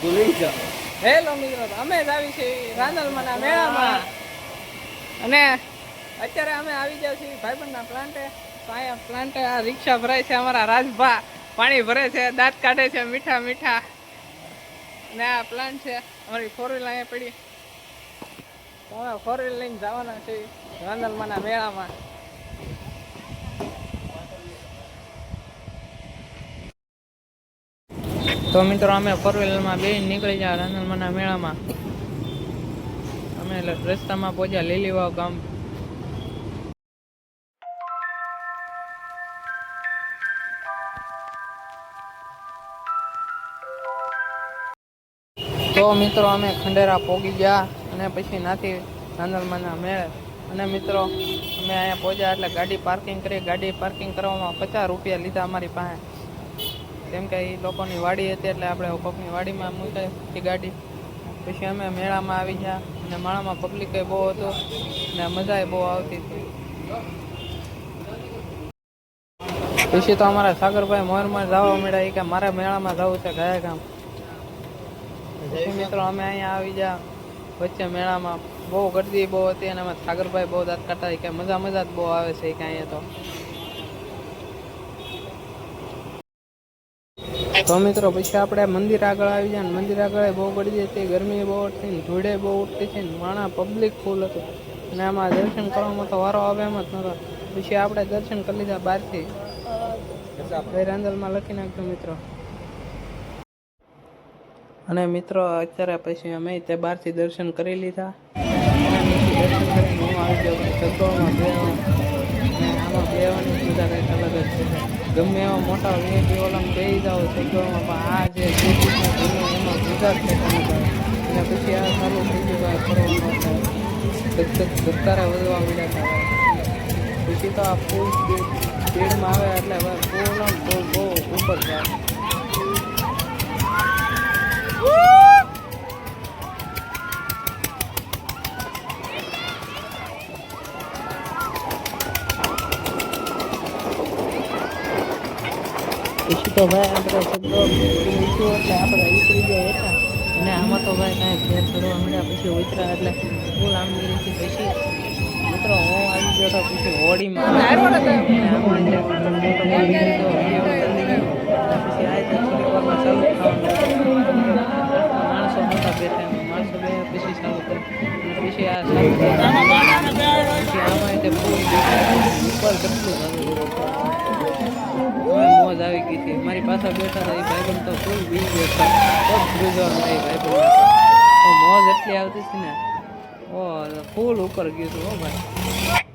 Hello મિત્રો, અમે જ આવી છીએ રાંદલમાના મેળામાં અને અત્યારે અમે આવી ગયા છીએ ભાઈબંધના પ્લાન્ટે. તો અહીંયા પ્લાન્ટે આ રિક્ષા ભરાય છે, અમારા રાજભા પાણી ભરે છે, દાંત કાઢે છે મીઠા મીઠા. અને આ પ્લાન્ટ છે, અમારી 4 વ્હીલ અહીંયા પડી. તો અમે 4 વ્હીલ લઈને જવાના છીએ રાંદલમાના મેળામાં. તો મિત્રો અમે 4 વ્હીલરમાં બેસીને નીકળી ગયા રાંદલમાના મેળામાં. અમે રસ્તામાં પહોંચ્યા લીલીવાવ ગામ. તો મિત્રો અમે ખંડેરા પોગી ગયા અને પછી નાથી રાંદલમાના મેળે. અને મિત્રો અમે અહીંયા પહોંચ્યા એટલે ગાડી પાર્કિંગ કરી. ગાડી પાર્કિંગ કરવામાં 50 રૂપિયા લીધા અમારી પાસે, કેમ કે એ લોકોની વાડી હતી એટલે આપણે કોકની વાડીમાં મૂકી ગાડી. પછી અમે મેળામાં આવી ગયા અને મેળામાં પબ્લિક બહુ હતું અને મજા બહુ આવતી હતી. પછી તો અમારા સાગરભાઈ મોરમાં જવા મળ્યા કે મારે મેળામાં જવું છે ગયા ગામ. પછી મિત્રો અમે અહીંયા આવી ગયા વચ્ચે મેળામાં. બહુ ગરદી બહુ હતી અને અમે સાગરભાઈ બહુ દાંત કાઢતા કે મજા જ બહુ આવે છે કે અહીંયા. તો મિત્રો પછી આપણે મંદિર આગળ આવી જાય. મંદિર આગળ બહુ ગરદી હતી, ગરમી બહુ હતી, ધૂળે બહુ ઉઠતી હતી, માણા પબ્લિક ફૂલ હતું અને આમાં દર્શન કરવામાં તો વારો આવે એમ જ નહોતો. પછી આપણે દર્શન કરી લીધા બહારથી. રાંદલમાં લખી નાખજો મિત્રો. અને મિત્રો અત્યારે પછી અમે તે બહારથી દર્શન કરી લીધા. દર્શન કરીને હું આવી ગયો સગવડમાં આમાં બેવાની સુવિધા કંઈક અલગ જ છે. ગમે એવા મોટા વીઆઈપી ઓલામાં બેસી જાઓ સગવડમાં, પણ આ જે એમાં સુધાર છે. અને પછી આ ચાલુ થઈ ગયું ફરવાનું, ધબકારા વધવા મળ્યા હતા. પછી તો આ ફૂલ સ્પીડમાં આવે એટલે બહુ ઉપર જાય. પછી તો ભાઈ આપણે શબ્દો ઊંચું એટલે આપણે ઉતરી ગયા હતા અને આમાં તો ભાઈ કાંઈ ફેર કરવા મળ્યા. પછી ઉતરા એટલે ફૂલ આમ ગઈ. પછી મિત્રો હું આવી ગયો હતો પછી હોડીમાં. પછી આ થોડીવારમાં ચાલુ થવાનું માણસો મોટા બેઠા માણસો બે પછી ચાલુ કર્યું. પછી આ પછી આમાં તે ફૂલ ઉપર કેટલું મોજ આવી ગઈ હતી. મારી પાસે બેઠા હતા એ ભાઈબંધ તો ફૂલ બી ગયો હતો. ભાઈબંધ મોજ એટલી આવતી હતી ને, ઓ ફૂલ ઉપર ગયું હતું. હો ભાઈ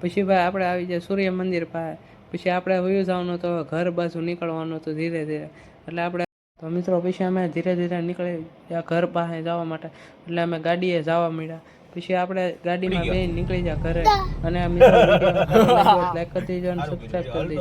પછી ભાઈ આપણે આવી જાય સૂર્ય મંદિર પાસે. પછી આપણે વયું જવાનું તો ઘર બાજુ નીકળવાનું હતું ધીરે ધીરે. એટલે આપણે તો મિત્રો પછી અમે ધીરે ધીરે નીકળી ગયા ઘર પાસે જવા માટે. એટલે અમે ગાડીએ જવા મળ્યા. પછી આપણે ગાડીમાં બેસી નીકળી ગયા ઘરે. અને મિત્રો લાઈક કરી દેજો અને સબસ્ક્રાઈબ કરી દેજો.